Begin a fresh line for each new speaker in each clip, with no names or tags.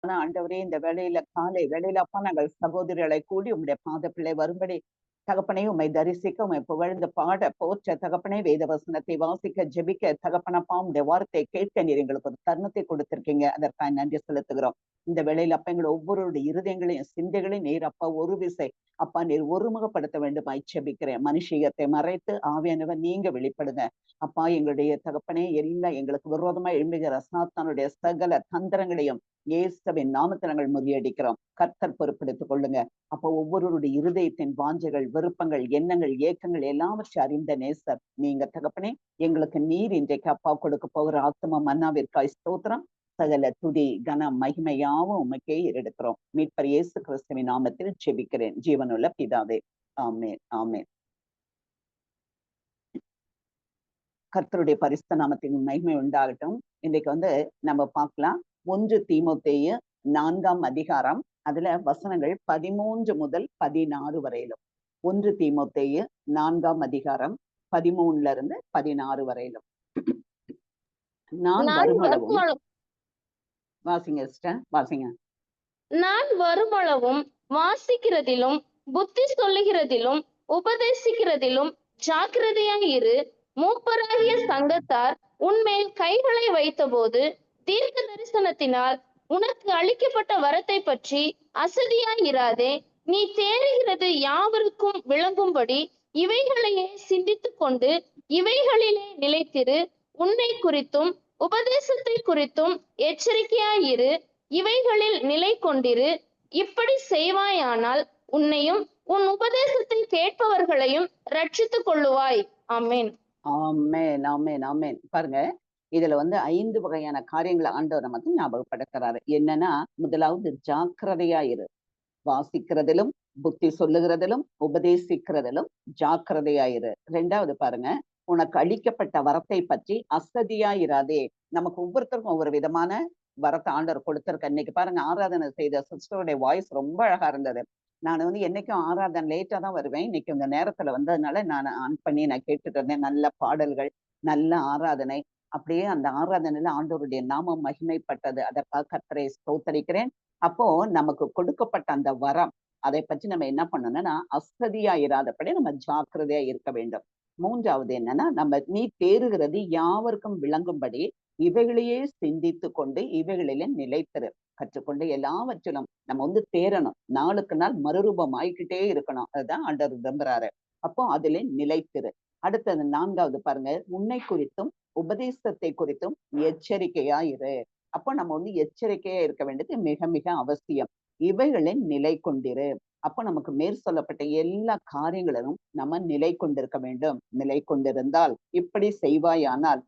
ஆண்டவரே, இந்த வேளையில காலை வேளையில அப்பா நாங்கள் சகோதரிகளை கூடி உம்முடைய பாத பிள்ளை வரும்படி தகப்பனே உம்மை தரிசிக்க உம்மை புகழ்ந்து பாட போற்ற தகப்பனே வேத வசனத்தை வாசிக்க ஜெபிக்க தகப்பனப்பா உம்முடைய வார்த்தையை கேட்க நீர் எங்களுக்கு ஒரு தருணத்தை கொடுத்திருக்கீங்க. அதற்காக நன்றி செலுத்துகிறோம். இந்த வேளையில அப்பா எங்களை ஒவ்வொருடைய இருதயங்களையும் சிந்தைகளையும் நீர் அப்பா ஒரு விசை அப்பா நீர் ஒருமுகப்படுத்த வேண்டுமாய் ஜெபிக்கிறேன். மனுஷீகத்தை மறைத்து ஆவியானவர் நீங்க வெளிப்படுங்க. அப்பா எங்களுடைய தகப்பனே எல்லாம் எங்களுக்கு விரோதமா எழும்புகிற சாத்தானுடைய சகல தந்திரங்களையும் இயேசுவின் நாமத்தில் நாங்கள் முறியடிக்கிறோம். கர்த்தர் பொறுப்பெடுத்துக் கொள்ளுங்க. அப்போ ஒவ்வொருவருடைய இருதயத்தின் வாஞ்சைகள், விருப்பங்கள், எண்ணங்கள், ஏக்கங்கள் எல்லாவற்றையும் அறிந்த நேசர் நீங்க தகப்பனே. எங்களுக்கு நீர் இன்றைக்கு அப்பா கொடுக்க போகிற ஆத்ம மன்னாவிற்காய் ஸ்தோத்திரம். சகல துதி கனம் மகிமையாவும் உமக்கே ஏறெடுக்கிறோம். மீட்பர் இயேசு கிறிஸ்துவின் நாமத்தில் ஜெபிக்கிறேன் ஜீவனுள்ள பிதாவே, ஆமென் ஆமென். கர்த்தருடைய பரிசுத்த நாமத்தின் மகிமை உண்டாகட்டும். இன்னைக்கு நம்ம பார்க்கலாம் 1 தீமோத்தேயு 4ஆம் அதிகாரம். அதுல வசனங்கள் 13 முதல் 16 வரையிலும். 1 தீமோத்தேயு 4ஆம் அதிகாரம் 13ல இருந்து 16 வரையிலும். நான் வருமளவும் வாசிங்க சிஸ்டர், வாசிங்க.
நான் வருமளவும் வாசிக்கிறதிலும் புத்தி சொல்லுகிறதிலும் உபதேசிக்கிறதிலும் ஜாக்கிரதையாய் இரு. மூப்பராகிய சங்கத்தார் உன்மேல் கைகளை வைத்தபோது தீர்க்க தரிசனத்தினால் உனக்கு அளிக்கப்பட்ட வரத்தை பற்றி அசதியாய் இராதே. நீ தேறுகிறது யாவருக்கும் விளங்கும்படி இவைகளையே சிந்தித்துக் கொண்டு இவைகளிலே நிலைத்திரு. உன்னை குறித்தும் உபதேசத்தை குறித்தும் எச்சரிக்கையாயிரு. இவைகளில் நிலை கொண்டிரு. இப்படி செய்வாயானால் உன்னையும் உன் உபதேசத்தை கேட்பவர்களையும் ரட்சித்துக் கொள்ளுவாய். ஆமென்
ஆமென் ஆமென் ஆமென். பாருங்க, இதுல 5 வகையான காரியங்களை ஆண்டவர் நமக்கு ஞாபகப்படுத்துறாரு. என்னன்னா, முதலாவது ஜாக்கிரதையா இரு. வாசிக்கிறதிலும் புத்தி சொல்லுகிறதிலும் உபதேசிக்கிறதிலும் ஜாக்கிரதையாயிரு. 2வது பாருங்க, உனக்கு அளிக்கப்பட்ட வரத்தை பற்றி அசதியாயிராதே. நமக்கு ஒவ்வொருத்தருக்கும் ஒவ்வொரு விதமான வரத்தை ஆண்டவர் கொடுத்திருக்க. இன்னைக்கு பாருங்க, ஆராதனை செய்த சிஸ்டருடைய வாய்ஸ் ரொம்ப அழகா இருந்தது. நான் என்னைக்கும் ஆராதனை லேட்டா தான் வருவேன். இன்னைக்கு இந்த நேரத்துல வந்ததுனால நான் ஆன் பண்ணி நான் கேட்டுட்டு இருந்தேன். நல்ல பாடல்கள், நல்ல ஆராதனை. அப்படியே அந்த ஆராதனையில ஆண்டவருடைய நாமம் மகிமைப்பட்டது. அதற்காக கர்த்தரை ஸ்தோத்தரிக்கிறேன். அப்போ நமக்கு கொடுக்கப்பட்ட அந்த வரம், அதை பற்றி நம்ம என்ன பண்ணணும்னா, அசதியா இராதபடி நம்ம ஜாக்கிரதையா இருக்க வேண்டும். 3வது என்னன்னா, நீ தேறுகிறது யாவருக்கும் விளங்கும்படி இவைகளையே சிந்தித்து கொண்டு இவைகளிலே நிலைத்திரு. கற்றுக்கொண்டு எல்லாவற்றிலும் நம்ம தேறணும். நாளுக்கு நாள் மறுரூபம் ஆயிக்கிட்டே இருக்கணும். அதுதான் ஆண்டவர் விரும்புறாரு. அப்போ அதிலே நிலைத்திரு. அடுத்தது 4வது பாருங்க, உன்னை குறித்தும் உபதேசத்தை குறித்தும் எச்சரிக்கையா இரு. அப்போ நம்ம எச்சரிக்கையா இருக்க வேண்டியது மிக மிக அவசியம். இவைகளை நிலை கொண்டிரு. அப்போ நமக்கு மேற் சொல்லப்பட்ட எல்லா காரியங்களிலும் நம்ம நிலை கொண்டிருக்க வேண்டும். நிலை கொண்டிருந்தால் இப்படி செய்வாயானால்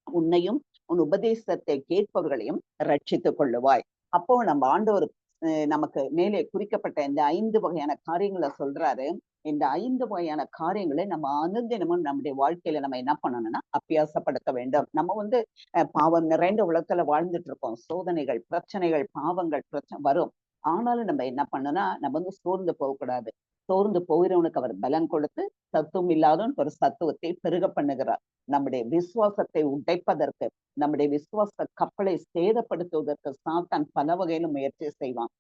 உன்னையும் உன் உபதேசத்தை கேட்பவர்களையும் ரட்சித்துக் கொள்ளுவாய். அப்போ நம்ம ஆண்டவர் நமக்கு மேலே குறிக்கப்பட்ட இந்த 5 வகையான காரியங்களை சொல்றாரு. இந்த 5 வகையான காரியங்களை நம்ம அனுதினமும் நம்முடைய வாழ்க்கையில நம்ம என்ன பண்ணணும்னா அபியாசப்படுத்த வேண்டும். நம்ம பாவம் நிறைந்த உலகத்துல வாழ்ந்துட்டு இருக்கோம். சோதனைகள், பிரச்சனைகள், பாவங்கள் வரும். ஆனாலும் நம்ம என்ன பண்ணணும்னா, நம்ம சோர்ந்து போகக்கூடாது. சோர்ந்து போகிறவனுக்கு அவர் பலன் கொடுத்து சத்துவம் இல்லாதவனுக்கு ஒரு சத்துவத்தை பெருக பண்ணுகிறார். நம்முடைய விசுவாசத்தை உடைப்பதற்கு, நம்முடைய விசுவாச கப்பலை சேதப்படுத்துவதற்கு சாத்தான் பல வகையிலும் முயற்சி செய்வான்.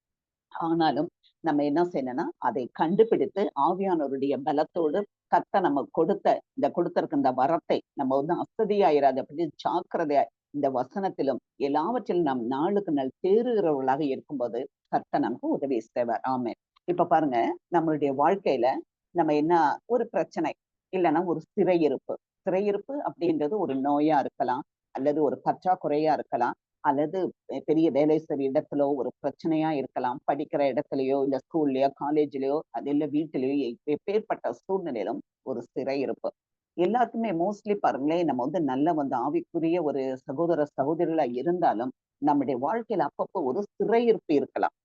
ஆனாலும் நம்ம என்ன செய்யணும்னா, அதை கண்டுபிடித்து ஆவியானவருடைய பலத்தோடு கர்த்தர் நம்ம கொடுத்திருக்க இந்த வரத்தை நம்ம அசதியாயிராது, அப்படி ஜாக்கிரதையா இந்த வசனத்திலும் எல்லாவற்றிலும் நாம் நாளுக்கு நாள் தேறுகிறவர்களாக இருக்கும்போது கர்த்தர் நமக்கு உதவி செய்வார். ஆமென். இப்ப பாருங்க, நம்மளுடைய வாழ்க்கையில நம்ம என்ன ஒரு பிரச்சனை இல்லைன்னா ஒரு சிறையிருப்பு. சிறையிருப்பு அப்படின்றது ஒரு நோயா இருக்கலாம், அல்லது ஒரு பற்றாக்குறையா இருக்கலாம், அல்லது பெரிய வேலை செய்ய இடத்திலோ ஒரு பிரச்சனையா இருக்கலாம், படிக்கிற இடத்துலயோ இல்ல ஸ்கூல்லயோ காலேஜ்லயோ அது இல்ல வீட்டிலேயோ எப்பேற்பட்ட சூழ்நிலையிலும் ஒரு சிறையிருப்பு. எல்லாத்துக்குமே மோஸ்ட்லி பாருங்களேன், நம்ம நல்ல ஆவிக்குரிய ஒரு சகோதர சகோதரிகளா இருந்தாலும் நம்முடைய வாழ்க்கையில அப்பப்போ ஒரு சிறையிருப்பு இருக்கலாம்.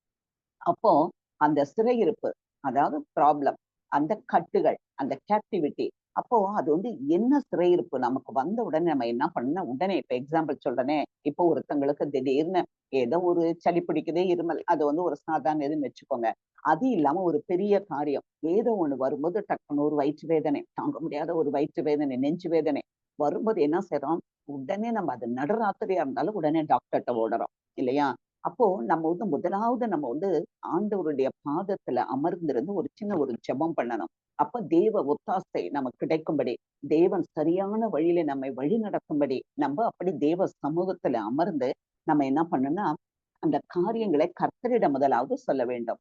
அப்போ அந்த சிறையிருப்பு, அதாவது ப்ராப்ளம், அந்த கட்டுகள், அந்த கேப்டிவிட்டி, அப்போ அது என்ன சிறையிருப்பு நமக்கு வந்த உடனே நம்ம என்ன பண்ணணும், உடனே இப்ப எக்ஸாம்பிள் சொல்றேனே, இப்போ ஒருத்தங்களுக்கு திடீர்னு ஏதோ ஒரு சளி பிடிக்குது, இருமல், அது ஒரு சாதாரண இதுன்னு வச்சுக்கோங்க. அது இல்லாம ஒரு பெரிய காரியம் ஏதோ ஒண்ணு வரும்போது டக்குன்னு ஒரு வயிற்று வேதனை, தாங்க முடியாத ஒரு வயிற்று வேதனை, நெஞ்சு வேதனை வரும்போது என்ன செய்யறோம், உடனே நம்ம அது நடுராத்திரியா இருந்தாலும் உடனே டாக்டர்கிட்ட ஓடுறோம் இல்லையா? அப்போ நம்ம வந்து முதலாவது நம்ம வந்து ஆண்டவருடைய பாதத்துல அமர்ந்திருந்து ஒரு சின்ன ஒரு ஜெபம் பண்ணணும். அப்ப தேவ ஒத்தாசை நமக்கு கிடைக்கும்படி, தேவன் சரியான வழியில நம்மை வழி நடத்தும்படி நம்ம அப்படி தேவ சமூகத்துல அமர்ந்து நம்ம என்ன பண்ணணும்னா அந்த காரியங்களை கர்த்தரிடம் முதலாவது சொல்ல வேண்டும்.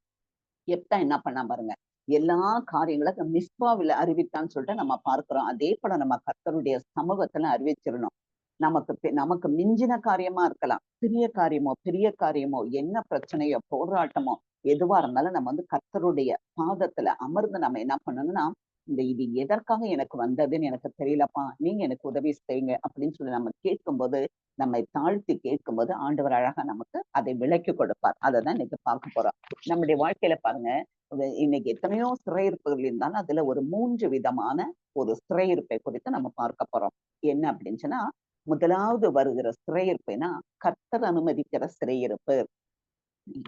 எப்தா என்ன பண்ணா பாருங்க, எல்லா காரியங்களும் மிஸ்பாவில அறிவித்தான்னு சொல்லிட்டு நம்ம பார்க்கிறோம். அதே போல நம்ம கர்த்தருடைய சமூகத்துல அறிவிச்சிடணும். நமக்கு மிஞ்சின காரியமா இருக்கலாம், சிறிய காரியமோ பெரிய காரியமோ, என்ன பிரச்சனையோ போராட்டமோ எதுவா இருந்தாலும் நம்ம வந்து கர்த்தருடைய பாதத்துல அமர்ந்து நம்ம என்ன பண்ணணும்னா, இது எதற்காக எனக்கு வந்ததுன்னு எனக்கு தெரியலப்பா, நீங்க எனக்கு உதவி செய்யுங்க அப்படின்னு சொல்லி நம்ம கேட்கும்போது, நம்மை தாழ்த்தி கேட்கும்போது ஆண்டவர் அழகா நமக்கு அதை விலக்கி கொடுப்பார். அதை தான் இன்னைக்கு பார்க்க போறோம். நம்முடைய வாழ்க்கையில பாருங்க, இன்னைக்கு எத்தனையோ சிறையிருப்புகள் இருந்தாலும் அதுல ஒரு 3 விதமான ஒரு சிறையிருப்பை குறித்து நம்ம பார்க்க போறோம். என்ன அப்படின்னு சொன்னா, முதலாவது வருகிற சிறையிருப்புனா கர்த்தர் அனுமதிக்கிற சிறையிருப்பு.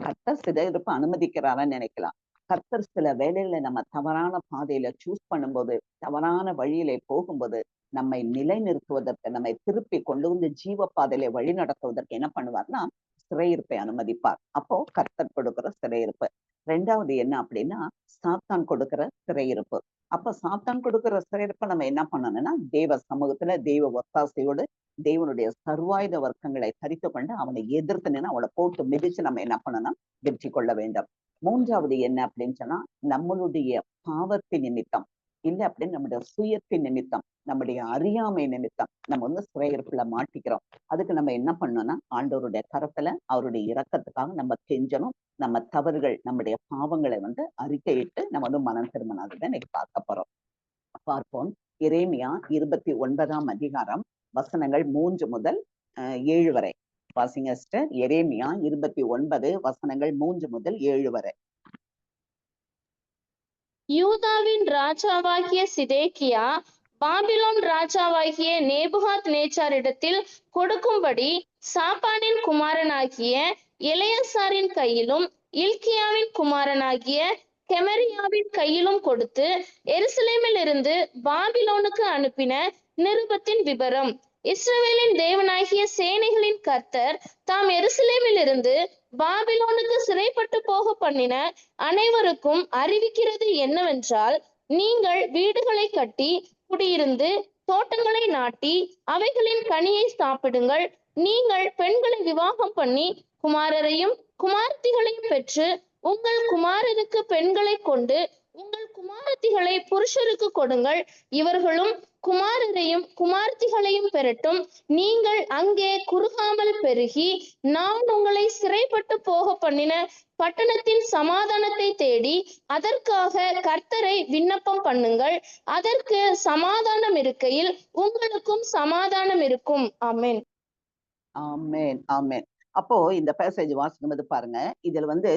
கர்த்தர் சிறையிருப்பு அனுமதிக்கிறாரான்னு நினைக்கலாம். கர்த்தர் சில வேலைகளை நம்ம தவறான பாதையில சூஸ் பண்ணும்போது, தவறான வழியிலே போகும்போது, நம்மை நிலைநிறுத்துவதற்கு, நம்மை திருப்பி கொண்டு வந்து ஜீவ பாதையில வழி நடத்துவதற்கு என்ன பண்ணுவார்னா, சிறையிருப்பை அனுமதிப்பார். அப்போ கர்த்தர் கொடுக்கிற சிறையிருப்பு. 2வது என்ன அப்படின்னா, சாத்தான் கொடுக்கிற சிறையிருப்பு. அப்ப சாத்தான் கொடுக்கிற சிறையிருப்பை நம்ம என்ன பண்ணணும்னா, தேவ சமூகத்துல தெய்வ ஒத்தாசையோடு தேவனுடைய சர்வாயுத வர்க்கங்களை தரித்து கொண்டு அவனை எதிர்த்து நின்று அவளை போட்டு மிதிச்சு நம்ம என்ன பண்ணணும், வெற்றி கொள்ள வேண்டும். 3வது என்ன அப்படின்னு சொன்னா, நம்மளுடைய பாவத்தின் நிமித்தம், இல்ல அப்படின்னு நம்முடைய சுயத்தின் நிமித்தம், நம்முடைய அறியாமை நிமித்தம் நம்ம வந்து சிறையிருப்புல மாட்டிக்கிறோம். அதுக்கு நம்ம என்ன பண்ணணும்னா, ஆண்டவருடைய கரத்துல அவருடைய இரக்கத்துக்காக நம்ம கெஞ்சணும். நம்ம தவறுகள், நம்முடைய பாவங்களை வந்து அறிக்கையிட்டு நம்ம வந்து மனம் திரும்பணும். அதுதான் இன்னைக்கு பார்க்க போறோம். பார்ப்போம். எரேமியா 29ஆம் அதிகாரம் வசனங்கள் 3 முதல் 7 வரை. வாசிங்க சிஸ்டர். எரேமியா 29 வசனங்கள் 3 முதல் 7 வரை.
யூதாவின் ராஜாவாகிய சிதேக்கியா பாபிலோன் ராஜாவாகிய நேபுகாத் நேச்சாரிடத்தில் கொடுக்கும்படி சாப்பானின் குமாரனாகிய எலெயாசாரின் கையிலும் இல்கியாவின் குமாரனாகிய கெமரியாவின் கையிலும் கொடுத்து எருசலேமில் இருந்து பாபிலோனுக்கு அனுப்பின நிருபத்தின் விபரம். இஸ்ரவேலின் தேவனாகிய சேனைகளின் கர்த்தர் தாம் எருசலேமில் இருந்து பாபிலோனுக்கு சிறைப்பட்டு போக பண்ணின அனைவருக்கும் அறிவிக்கிறது என்னவென்றால், நீங்கள் வீடுகளை கட்டி குடியிருந்து தோட்டங்களை நாட்டி அவைகளின் கனியை சாப்பிடுங்கள். நீங்கள் பெண்களை விவாகம் பண்ணி குமாரரையும் குமாரத்திகளையும் பெற்று உங்கள் குமாரருக்கு பெண்களை கொண்டு உங்கள் குமாரத்திகளை புருஷருக்கு கொடுங்கள். இவர்களும் குமாரரையும் குமாரத்திகளையும் பெறட்டும். நீங்கள் அங்கே குறுகாமல் பெருகி நான் உங்களை சிறைப்பட்டு போக பண்ணின பட்டணத்தின் சமாதானத்தை தேடி அதற்காக கர்த்தரை விண்ணப்பம் பண்ணுங்கள். அதற்கு சமாதானம் இருக்கையில் உங்களுக்கும் சமாதானம் இருக்கும். ஆமென்.
ஆமென், ஆமென். அப்போ இந்த பேசேஜ் வாசிக்கும்போது பாருங்க, இதுல வந்து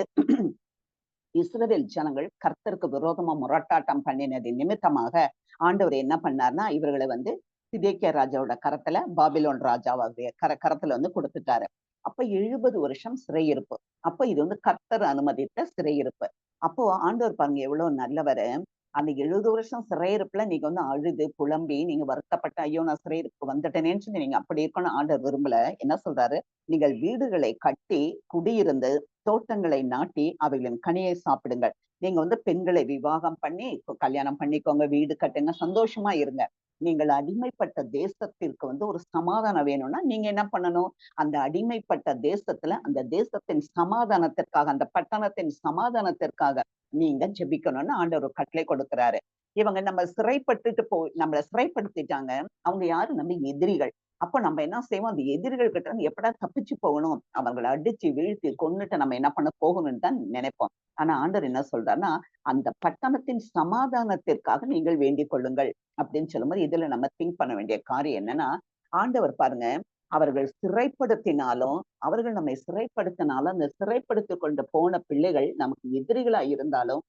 இஸ்ரவேல் ஜனங்கள் கர்த்தருக்கு விரோதமா முரட்டாட்டம் பண்ணினது நிமித்தமாக ஆண்டவர் என்ன பண்ணார்னா, இவர்களை வந்து சிதேக்கியா ராஜாவோட கரத்துல பாபிலோன் ராஜாவாகிய கரத்துல வந்து கொடுத்துட்டாரு. அப்ப 70 வருஷம் சிறையிருப்பு. அப்ப இது வந்து கர்த்தர் அனுமதித்த சிறையிருப்பு. அப்போ ஆண்டவர் பாருங்க எவ்வளவு நல்லவரு. அந்த 70 வருஷம் சிறையிருப்புல நீங்க வந்து அழுது புலம்பி நீங்க வருத்தப்பட்ட, ஐயோ நான் சிறையிருப்பு வந்துட்டேனேன்னு சொல்லி நீங்க அப்படி இருக்கணும் ஆண்டவர் விரும்பல. என்ன சொல்றாரு, நீங்கள் வீடுகளை கட்டி குடியிருந்து தோட்டங்களை நாட்டி அவைகளின் கனியை சாப்பிடுங்கள். நீங்க வந்து பெண்களை விவாகம் பண்ணி கல்யாணம் பண்ணிக்கோங்க, வீடு கட்டுங்க, சந்தோஷமா இருங்க. நீங்கள் அடிமைப்பட்ட தேசத்திற்கு வந்து ஒரு சமாதானம் வேணும்னா நீங்க என்ன பண்ணணும், அந்த அடிமைப்பட்ட தேசத்துல அந்த தேசத்தின் சமாதானத்திற்காக, அந்த பட்டணத்தின் சமாதானத்திற்காக நீங்க ஜெபிக்கணும்னு ஆண்டவர் கட்டளை கொடுக்கிறாரு. இவங்க நம்ம நம்மளை சிறைப்படுத்திட்டாங்க. அவங்க யாரு, நம்ம எதிரிகள். அப்ப நம்ம என்ன செய்வோம், அந்த எதிரிகள் கிட்ட இருந்து எப்படா தப்பிச்சு போகணும், அவங்களை அடிச்சு வீழ்த்தி கொன்னுட்டு நம்ம என்ன பண்ண போகணும்னு தான் நினைப்போம். ஆனா ஆண்டவர் என்ன சொல்றாருன்னா, அந்த பட்டணத்தின் சமாதானத்திற்காக நீங்கள் வேண்டிக் கொள்ளுங்கள் அப்படின்னு சொல்லும்போது, இதுல நம்ம திங்க் பண்ண வேண்டிய காரியம் என்னன்னா, ஆண்டவர் பாருங்க, அவர்கள் சிறைப்படுத்தினாலும், அவர்கள் நம்மை சிறைப்படுத்தினாலும், அந்த சிறைப்படுத்தி கொண்டு போன பிள்ளைகள் நமக்கு எதிரிகளா இருந்தாலும்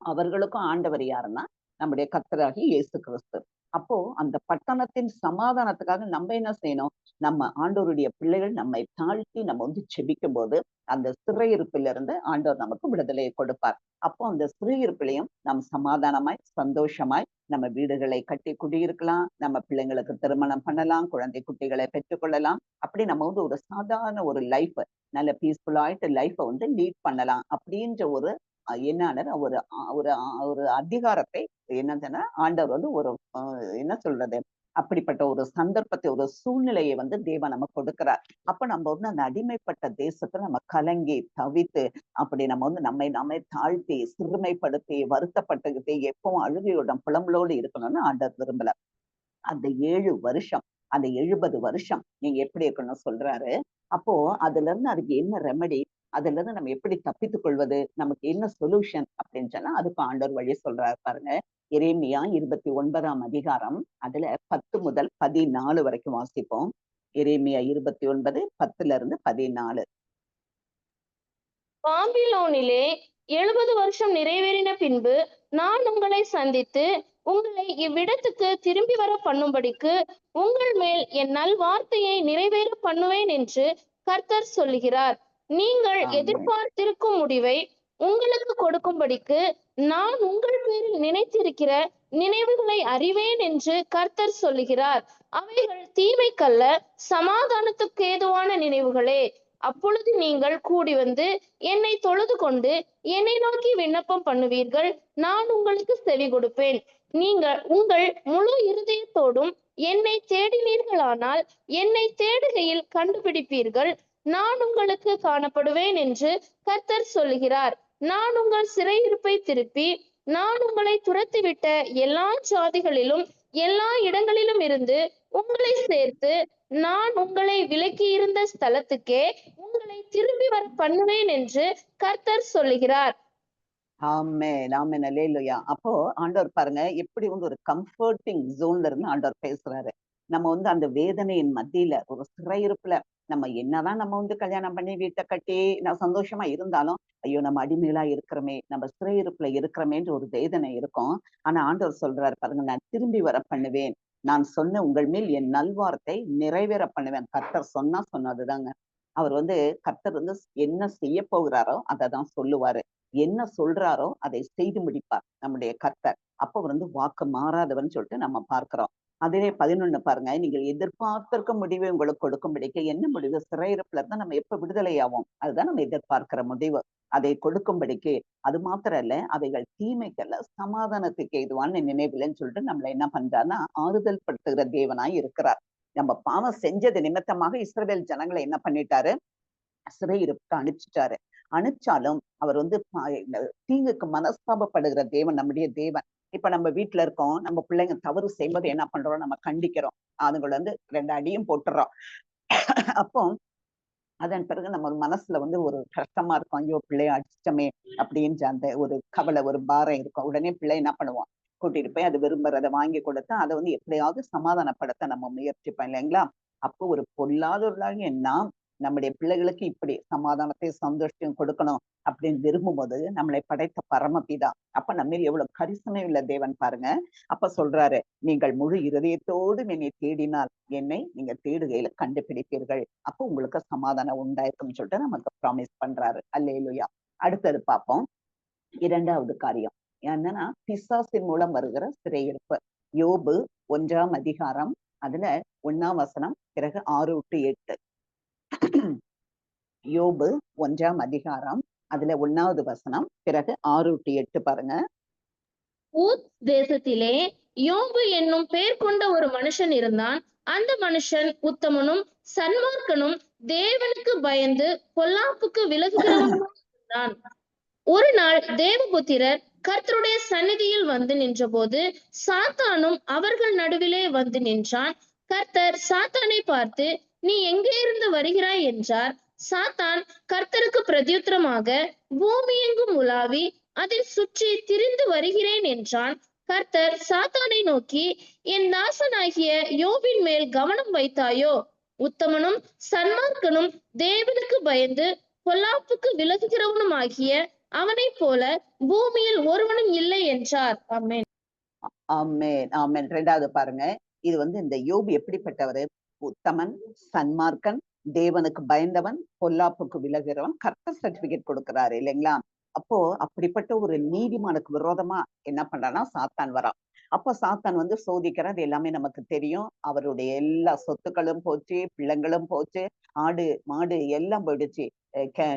அவர்களுக்கும் ஆண்டவர் யாருன்னா நம்முடைய கர்த்தராகிய இயேசு கிறிஸ்து. அப்போ அந்த பட்டணத்தின் சமாதானத்துக்காக நம்ம என்ன செய்யணும்? நம்ம ஆண்டவருடைய பிள்ளைகள் நம்மை தாழ்த்தி நம்ம வந்து செபிக்கும் போது அந்த சிறையிருப்பிலிருந்து ஆண்டவர் நமக்கு விடுதலையை கொடுப்பார். அப்போ அந்த சிறையிருப்பிலையும் நாம் சமாதானமாய் சந்தோஷமாய் நம்ம வீடுகளை கட்டி குடியிருக்கலாம், நம்ம பிள்ளைங்களுக்கு திருமணம் பண்ணலாம், குழந்தை குட்டிகளை பெற்றுக்கொள்ளலாம். அப்படி நம்ம வந்து ஒரு சாதாரண ஒரு லைஃப், நல்ல பீஸ்ஃபுல்லாயிட்டு லைஃப வந்து லீட் பண்ணலாம் அப்படின்ற ஒரு என்னன்னா ஒரு அதிகாரத்தை என்னதுன்னா ஆண்டவர் வந்து ஒரு என்ன சொல்றது, அப்படிப்பட்ட ஒரு சந்தர்ப்பத்தை, ஒரு சூழ்நிலையை வந்து தேவன் நமக்கு கொடுக்கிறார். அப்ப நம்ம வந்து அந்த அடிமைப்பட்ட தேசத்துல நம்ம கலங்கி தவித்து அப்படி நம்ம வந்து நம்மை தாழ்த்தி சிறுமைப்படுத்தி வருத்தப்பட்டுக்கிட்டு எப்பவும் அழுகையோட புலம்பலோடு இருக்கணும்னு ஆண்டவர் விரும்பல. அந்த 7 வருஷம், அந்த 70 வருஷம் நீங்க எப்படி இருக்கணும்னு சொல்றாரு. அப்போ அதுல இருந்து அதுக்கு என்ன ரெமெடி, அதுல இருந்து நம்ம எப்படி தப்பித்துக் கொள்வது, நமக்கு என்ன சொல்யூஷன் அப்படின்னு சொன்னா அதுக்கு ஆண்டவர் வழி சொல்றாரு பாருங்க. எரேமியா 29ஆம் அதிகாரம், அதுல 10 முதல் 14 வரைக்கும் வாசிப்போம். எரேமியா 29 10-14.
பாபிலோனிலே 70 வருஷம் நிறைவேறின பின்பு நான் உங்களை சந்தித்து உங்களை இவ்விடத்துக்கு திரும்பி வர பண்ணும்படிக்கு உங்கள் மேல் என் நல்வார்த்தையை நிறைவேற பண்ணுவேன் என்று கர்த்தர் சொல்லுகிறார். நீங்கள்
ஆமென்.
எதிர்பார்த்திருக்கும் முடிவை உங்களுக்கு கொடுக்கும்படிக்கு நான் உங்கள் பேரில் நினைத்திருக்கிற நினைவுகளை அறிவேன் என்று கர்த்தர் சொல்லுகிறார். அவைகள் தீமைக்கல்ல, சமாதானத்துக்கு ஏதுவான நினைவுகளே. அப்பொழுது நீங்கள் கூடி வந்து என்னை தொழுது கொண்டு என்னை நோக்கி விண்ணப்பம் பண்ணுவீர்கள், நான் உங்களுக்கு செவி கொடுப்பேன். நீங்கள் உங்கள் முழு இருதயத்தோடும் என்னை தேடினீர்களானால் என்னை தேடுகையில் கண்டுபிடிப்பீர்கள், நான் உங்களுக்கு காணப்படுவேன் என்று கர்த்தர் சொல்லுகிறார். நான் உங்கள் சிறையிருப்பை திருப்பி நான் உங்களை துரத்திவிட்ட எல்லா ஜாதிகளிலும் எல்லா இடங்களிலும் இருந்து உங்களை சேர்த்து நான் உங்களை விலக்கி இருந்த ஸ்தலத்துக்கே உங்களை திரும்பி வர பண்ணுவேன் என்று கர்த்தர் சொல்லுகிறார்.
ஆமென், ஆமென், அல்லேலூயா. அப்போ ஆண்டவர் பாருங்க எப்படி வந்து ஒரு கம்ஃபர்டிங் ஜோன்ல இருந்து ஆண்டவர் பேசுறாரு. நம்ம வந்து அந்த வேதனையின் மத்தியில ஒரு சிறையிருப்புல நம்ம என்னதான் நம்ம வந்து கல்யாணம் பண்ணி வீட்டை கட்டி நான் சந்தோஷமா இருந்தாலும், ஐயோ நம்ம அடிமைகளா இருக்கிறோமே, நம்ம சிறையிருப்புல இருக்கிறோமேன்ற ஒரு வேதனை இருக்கும். ஆனா ஆண்டவர் சொல்றாரு பாருங்க, நான் திரும்பி வர பண்ணுவேன். நான் சொன்ன உங்கள் மேல் என் நல்வார்த்தை நிறைவேற பண்ணுவேன். கர்த்தர் சொன்னதுதாங்க. அவர் வந்து கர்த்தர் வந்து என்ன செய்ய போகிறாரோ அதை தான் சொல்லுவாரு. என்ன சொல்றாரோ அதை செய்து முடிப்பார் நம்முடைய கர்த்தர். அப்ப அவர் வந்து வாக்கு மாறாதவர்னு சொல்லிட்டு நம்ம பார்க்கிறோம். அதிலே 11 பாருங்க, நீங்கள் எதிர்பார்த்திருக்க முடிவை உங்களுக்கு கொடுக்கும்படிக்கு என்ன முடிவு? சிறையிருப்புல இருந்தா நம்ம எப்ப விடுதலை ஆவோம்? அதுதான் நம்ம எதிர்பார்க்கிற முடிவு. அதை கொடுக்கும்படிக்கு, அது மாத்திரம் இல்ல, அவைகள் தீமைக்கல்ல சமாதானத்துக்கு ஏதுவான நினைவுலன்னு சொல்லிட்டு நம்மள என்ன பண்றாருன்னா ஆறுதல் படுத்துகிற தேவனாய் இருக்கிறார். நம்ம பாவம் செஞ்சது நிமித்தமாக இஸ்ரவேல் ஜனங்களை என்ன பண்ணிட்டாரு? சிறையிருப்புக்கு அனுப்பிச்சிட்டாரு. அனுப்பிச்சாலும் அவர் வந்து தீங்குக்கு மனஸ்தாபப்படுகிற தேவன் நம்முடைய தேவன். இப்ப நம்ம வீட்டுல இருக்கோம், நம்ம பிள்ளைங்க தவறு செய்யும்போது என்ன பண்றோம்? நம்ம கண்டிக்கிறோம், அதுங்களை வந்து 2 அடியும் போட்டுறோம். அப்போ அதன் பிறகு நம்ம மனசுல வந்து ஒரு கஷ்டமா இருக்கும், ஐயோ பிள்ளைய அடிச்சிட்டமே அப்படின்ற அந்த ஒரு கவலை, ஒரு பாரம் இருக்கும். உடனே பிள்ளை என்ன பண்ணுவோம்? கூட்டிட்டு போய் அது விரும்புறதை வாங்கி கொடுத்து அதை வந்து எப்படியாவது சமாதானப்படுத்த நம்ம முயற்சிப்போம் இல்லைங்களா? அப்போ ஒரு பொல்லாதவர்களாகிய நாம் நம்முடைய பிள்ளைகளுக்கு இப்படி சமாதானத்தை சந்தோஷத்தையும் கொடுக்கணும் அப்படின்னு விரும்பும் போது நம்மளை படைத்த பரமபிதா அப்ப நம்ம எவ்வளவு கரிசனை உள்ள தேவன் பாருங்க. அப்ப சொல்றாரு, நீங்கள் முழு இருதயத்தோடு என்னை தேடினால் என்னை நீங்க தேடுகையில கண்டுபிடிப்பீர்கள், அப்போ உங்களுக்கு சமாதானம் உண்டாயிருக்கும்னு சொல்லிட்டு நமக்கு ப்ராமிஸ் பண்றாரு. அல்லேலூயா. அடுத்தது பார்ப்போம். 2வது காரியம் என்னன்னா பிசாசின் மூலம் வருகிற சிறையிருப்பு. யோபு 1ஆம் அதிகாரம், அதுல 1ஆம் வசனம், பிறகு 6-8. யோபு 1ஆம் அதிகாரம், அதுல 1வது வசனம், பிறகு 6-8 பாருங்க.
ஊத் தேசத்திலே யோபு என்னும் பெயர் கொண்ட ஒரு மனுஷன் இருந்தான். அந்த மனுஷன் உத்தமனும் சன்மார்க்கனும் தேவனுக்கு பயந்து பொல்லாப்புக்கு விலகுகிறவனும் இருந்தான். ஒரு நாள் தேவபுத்திரர் கர்த்தருடைய சந்நிதியில் வந்து நின்றபோது சாத்தானும் அவர்கள் நடுவிலே வந்து நின்றான். கர்த்தர் சாத்தானை பார்த்து, நீ எங்கே இருந்து வருகிறாய் என்றார். சாத்தான் கர்த்தருக்கு பிரதியுத்தரமாக, பூமி எங்கும் உலாவி அதில் சுற்றி திரிந்து வருகிறேன் என்றான். கர்த்தர் சாத்தானை நோக்கி, என் தாசனாகிய யோபின் மேல் கவனம் வைத்தாயோ? உத்தமனும் சன்மார்க்கனும் தேவனுக்கு பயந்து பொல்லாப்புக்கு விலகுகிறவனும் ஆகிய அவனை போல பூமியில் ஒருவனும் இல்லை என்றார். ஆமென்.
ஆமென், ஆமென். 2வது பாருங்க. இது வந்து இந்த யோபு எப்படிப்பட்டவரு? உத்தமன், சன்மார்க்கன், தேவனுக்கு பயந்தவன், பொல்லாப்புக்கு விலகுறவன், கர்த்தர் சர்டிபிகேட் கொடுக்கிறாரு இல்லைங்களா? அப்போ அப்படிப்பட்ட ஒரு நீதிமானுக்கு விரோதமா என்ன பண்றான்னா சாத்தான் வரான். அப்போ சாத்தான் வந்து சோதிக்கிறான். அது எல்லாமே நமக்கு தெரியும். அவருடைய எல்லா சொத்துக்களும் போச்சு, பிள்ளைங்களும் போச்சு, ஆடு, மாடு எல்லாம் போயிடுச்சு.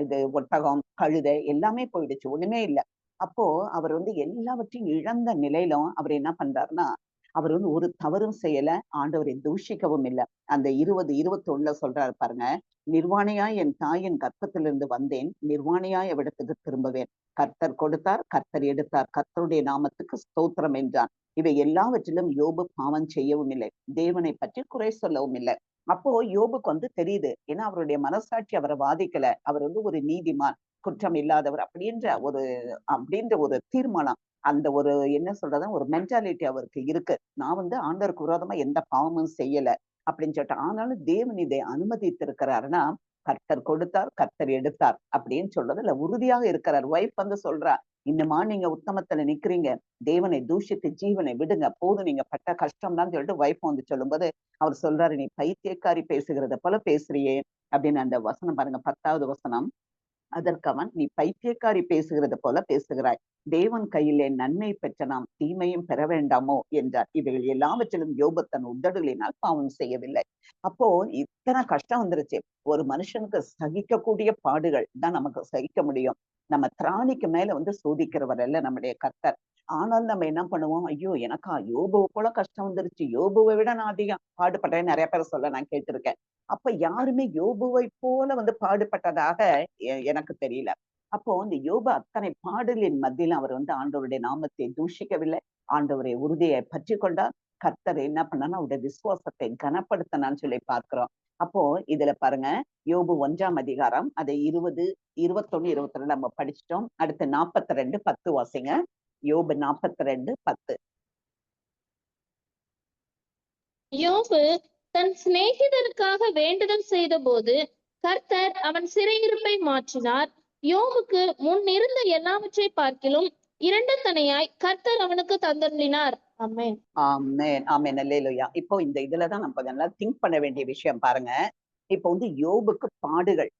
இது ஒட்டகம், கழுதை எல்லாமே போயிடுச்சு. ஒண்ணுமே இல்ல. அப்போ அவர் வந்து எல்லாவற்றையும் இழந்த நிலையிலும் அவர் என்ன பண்றாருன்னா, அவர் வந்து ஒரு தவறும் செய்யல. ஆண்டவரை தூஷிக்கவும் இல்ல. அந்த 20, 21ல சொல்றாரு பாருங்க. நிர்வாணியாய் என் தாயின் கர்ப்பத்திலிருந்து வந்தேன். நிர்வாணியாய் அவ்விடத்துக்கு திரும்புவேன். கர்த்தர் கொடுத்தார், கர்த்தர் எடுத்தார். கர்த்தருடைய நாமத்துக்கு ஸ்தோத்திரம் என்றான். இவை எல்லாவற்றிலும் யோபு பாவம் செய்யவும் இல்லை. தேவனை பற்றி குறை சொல்லவும் இல்லை. அப்போ யோபுக்கு வந்து தெரியுது. ஏன்னா அவருடைய மனசாட்சி அவரை பாதிக்கல. அவர் வந்து ஒரு நீதிமான், குற்றம் இல்லாதவர் அப்படின்ற ஒரு தீர்மானம், அந்த ஒரு என்ன சொல்றது ஒரு மென்டாலிட்டி அவருக்கு இருக்கு. நான் வந்து ஆண்டவருக்கு விரோதமா எந்த பாவமும் செய்யல அப்படின்னு சொல்லிட்டு. ஆனாலும் தேவன் இதை அனுமதித்திருக்கிறாருன்னா, கர்த்தர் கொடுத்தார், கர்த்தர் எடுத்தார் அப்படின்னு சொல்றதுல உறுதியாக இருக்கிறார். ஒய்ஃப் வந்து சொல்றா, இன்னுமா நீங்க உத்தமத்துல நிக்கிறீங்க, தேவனை தூஷித்து ஜீவனை விடுங்க, போதும் நீங்க பட்ட கஷ்டம்தான் சொல்லிட்டு ஒய்ஃப் வந்து சொல்லும்போது அவர் சொல்றாரு, நீ பைத்தியக்காரி பேசுகிறத போல பேசுறியே அப்படின்னு. அந்த வசனம் பாருங்க, 10வது வசனம். அதற்கு அவன், நீ பைத்தியக்காரி பேசுகிறது போல பேசுகிறாய். தேவன் கையிலே நன்மை பெற்ற நாம் தீமையும் பெற வேண்டாமோ என்றார். இவைகள் எல்லாவற்றிலும் யோபு தன் உதடுகளினால் பாவம் செய்யவில்லை. அப்போ இத்தனை கஷ்டம் வந்துருச்சு. ஒரு மனுஷனுக்கு சகிக்கக்கூடிய பாடுகள் தான் நமக்கு சகிக்க முடியும். நம்ம திராணிக்கு மேல வந்து சோதிக்கிறவர் அல்ல நம்முடைய கர்த்தர். ஆனாலும் நம்ம என்ன பண்ணுவோம், ஐயோ எனக்கா யோபுவை போல கஷ்டம் வந்துருச்சு, யோபுவை விட நான் அதிகம் பாடுபட்டேன்னு நிறைய பேர் சொல்ல நான் கேட்டிருக்கேன். அப்ப யாருமே யோபுவை போல வந்து பாடுபட்டதாக எனக்கு தெரியல. அப்போ இந்த யோபு அத்தனை பாடலின் மத்தியில அவர் வந்து ஆண்டவருடைய நாமத்தை தூஷிக்கவில்லை. ஆண்டவரை உறுதியை பற்றி கொண்டார். கர்த்தர் என்ன பண்ணான்னா அவருடைய விசுவாசத்தை கனப்படுத்தினான்னு சொல்லி பார்க்கிறோம். அப்போ இதுல பாருங்க, யோபு 1ஆம் அதிகாரம் அதை 20, 21, 22 நம்ம படிச்சிட்டோம். அடுத்து 42, 10 வாசிங்க. யோபு 42, 10.
யோபு தன் சிநேகிதனுக்காக வேண்டுதல் செய்தபோது கர்த்தர் அவன் சிறையிருப்பை மாற்றினார். யோபுக்கு முன் இருந்த எல்லாவற்றை பார்க்கிலும் 2 தனையாய் கர்த்தர் அவனுக்கு தந்தருளினார். ஆமென்.
ஆமென், ஆமென், அல்லேலூயா. இப்போ இந்த இதுலதான் நம்ம நல்லா திங்க் பண்ண வேண்டிய விஷயம் பாருங்க. இப்போ வந்து யோபுக்கு பாடுகள்,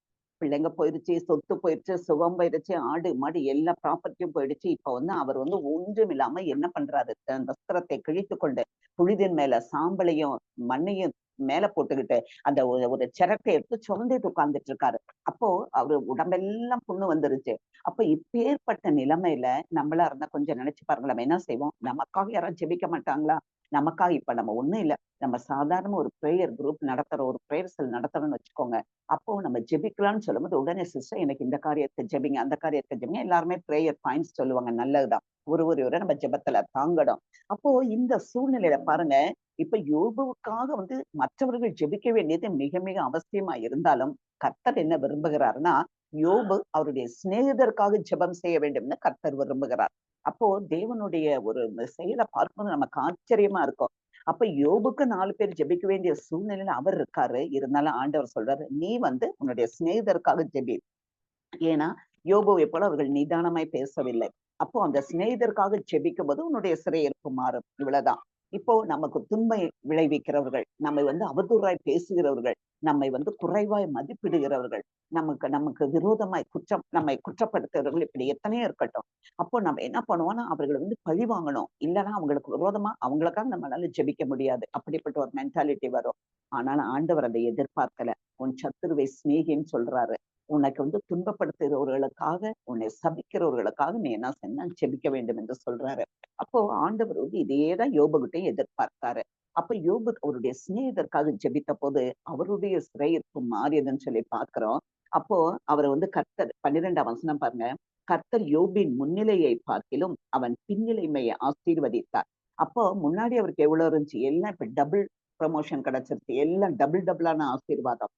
பிள்ளைங்க போயிருச்சு, சொத்து போயிருச்சு, சுகம் போயிருச்சு, ஆடு மாடு எல்லா ப்ராப்பர்ட்டியும் போயிடுச்சு. இப்ப வந்து அவர் வந்து ஒன்றும் இல்லாம என்ன பண்றாரு, தன் வஸ்திரத்தை கிழித்து கொண்டு புழுதின் மேல சாம்பலையும் மண்ணையும் மேல போட்டுக்கிட்டு அந்த ஒரு சிரட்டை எடுத்து சுமந்துட்டு உட்கார்ந்துட்டு இருக்காரு. அப்போ அவரு உடம்பெல்லாம் புண்ணு வந்துருச்சு. அப்ப இப்பேற்பட்ட நிலைமையில நம்மளா இருந்தா கொஞ்சம் நினைச்சு பாருங்க, நம்ம என்ன செய்வோம்? நமக்காக யாரும் ஜெபிக்க மாட்டாங்களா? நமக்காக இப்ப நம்ம ஒண்ணும் இல்ல, நம்ம சாதாரண ஒரு பிரேயர் குரூப் நடத்துறோம், ஒரு பிரேயர் செல் நடத்துறோம்னு வச்சுக்கோங்க. அப்போ நம்ம ஜெபிக்கலாம்னு சொல்லும்போது உடனே சிஸ்டர் எனக்கு இந்த காரியத்தை ஜெபிங்க, அந்த காரியத்தை ஜெபிங்க, எல்லாருமே பிரேயர் பாயிண்ட்ஸ் சொல்லுவாங்க. நல்லதுதான். ஒருவரை நம்ம ஜெபத்துல தாங்கணும். அப்போ இந்த சூழ்நிலையில பாருங்க, இப்ப யோபுவுக்காக வந்து மற்றவர்கள் ஜெபிக்க வேண்டியது மிக மிக அவசியமா இருந்தாலும் கர்த்தர் என்ன விரும்புகிறாருன்னா, யோபு அவருடைய சிநேகிதருக்காக ஜெபம் செய்ய வேண்டும்னு கர்த்தர் விரும்புகிறார். அப்போ தேவனுடைய ஒரு செயலை பார்க்கும்போது நமக்கு ஆச்சரியமா இருக்கும். அப்ப யோபுக்கு 4 பேர் ஜெபிக்க வேண்டிய சூழ்நிலையில அவர் இருக்காரு. இருந்தாலும் ஆண்டவர் சொல்றாரு, நீ வந்து உன்னுடைய சிநேகிதருக்காக ஜெபி. ஏன்னா யோபுவை போல அவர்கள் நிதானமாய் பேசவில்லை. அப்போ அந்த சிநேகிதருக்காக ஜெபிக்கும் போது உன்னுடைய சிறையிருப்பு மாறும். இவ்வளவுதான். இப்போ நமக்கு துன்பை விளைவிக்கிறவர்கள், நம்மை வந்து அவதூறாய் பேசுகிறவர்கள், நம்மை வந்து குறைவாய் மதிப்பிடுகிறவர்கள், நமக்கு நமக்கு விரோதமாய் நம்மை குற்றப்படுத்துகிறவர்கள், இப்படி எத்தனையோ இருக்கட்டும். அப்போ நம்ம என்ன பண்ணுவோம்னா அவர்களை வந்து பழி வாங்கணும். இல்லைன்னா அவங்களுக்கு விரோதமா அவங்களுக்காக நம்மளால ஜெபிக்க முடியாது. அப்படிப்பட்ட ஒரு மென்டாலிட்டி வரும். ஆனாலும் ஆண்டவர் அதை எதிர்பார்க்கல. உன் சத்துருவை சிநேகின்னு சொல்றாரு. உனக்கு வந்து துன்பப்படுத்துகிறவர்களுக்காக, உன்னை சபிக்கிறவர்களுக்காக நீ என்ன செய்யணும்? ஜெபிக்க வேண்டும் என்று சொல்றாரு. அப்போ ஆண்டவர் வந்து இதையேதான் யோபுகிட்டையும் எதிர்பார்த்தாரு. அப்ப யோபு அவருடைய சிநேகிதருக்காக ஜெபித்த போது அவருடைய சிறையிருப்பு மாறியதுன்னு சொல்லி பார்க்கிறோம். அப்போ அவர் வந்து கர்த்தர் 12ஆம் வசனம் பாருங்க. கர்த்தர் யோபின் முன்னிலையை பார்க்கிலும் அவன் பின்னிலைமையை ஆசீர்வதித்தார். அப்போ முன்னாடி அவருக்கு எவ்வளவு இருந்துச்சு? எல்லாம் இப்ப டபுள் ப்ரமோஷன் கிடைச்சிருச்சு. எல்லாம் டபுள் டபுளான ஆசீர்வாதம்.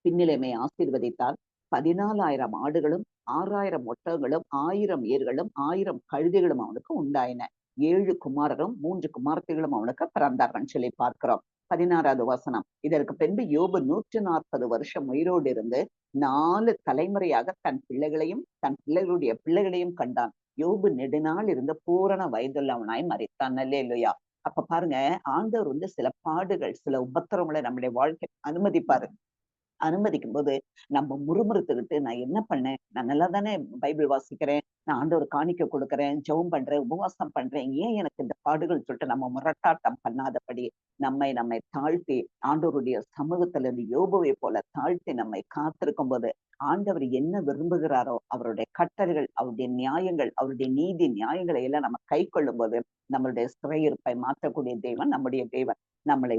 பின்னிலைமை ஆசீர்வதித்தார். 14,000 ஆடுகளும் 6,000 ஒட்டகங்களும் 1000 ஏர்களும் 1000 கழுதைகளும் அவனுக்கு உண்டாயின. 7 குமாரரும் 3 குமாரத்திகளும் அவனுக்கு பிறந்தார்கள் சொல்லி பார்க்கிறோம். 16வது வசனம். இதற்கு பின்பு யோபு 140 வருஷம் உயிரோடு இருந்து 4 தலைமுறையாக தன் பிள்ளைகளையும் தன் பிள்ளைகளுடைய பிள்ளைகளையும் கண்டான். யோபு நெடுநாள் இருந்த பூரண வயதுள்ளவனாய் மரித்தான். அல்லேலூயா. அப்ப பாருங்க, ஆண்டவர் வந்து சில பாடுகள், சில உபத்திரவங்களை நம்முடைய வாழ்க்கை அனுமதிப்பாரு. அனுமதிக்கும் போது நம்ம முறுமுறுத்துக்கிட்டு, நான் என்ன பண்ணேன், நான் நல்லா தானே பைபிள் வாசிக்கிறேன், நான் ஆண்டவர் காணிக்க கொடுக்குறேன், ஜெபம் பண்றேன், உபவாசம் பண்றேன், ஏன் எனக்கு இந்த பாடுகள் சொல்லிட்டு நம்ம முரட்டாட்டம் பண்ணாதபடி நம்மை தாழ்த்தி ஆண்டவருடைய சமூகத்துல இருந்து யோபுவை போல தாழ்த்தி நம்மை காத்திருக்கும் போது ஆண்டவர் என்ன விரும்புகிறாரோ அவருடைய கட்டளைகள், அவருடைய நியாயங்கள், அவருடைய நீதி நியாயங்களை எல்லாம் நம்ம கை கொள்ளும் போது நம்மளுடைய சிறையிருப்பை மாற்றக்கூடிய தேவன் நம்முடைய தேவன். நம்மளை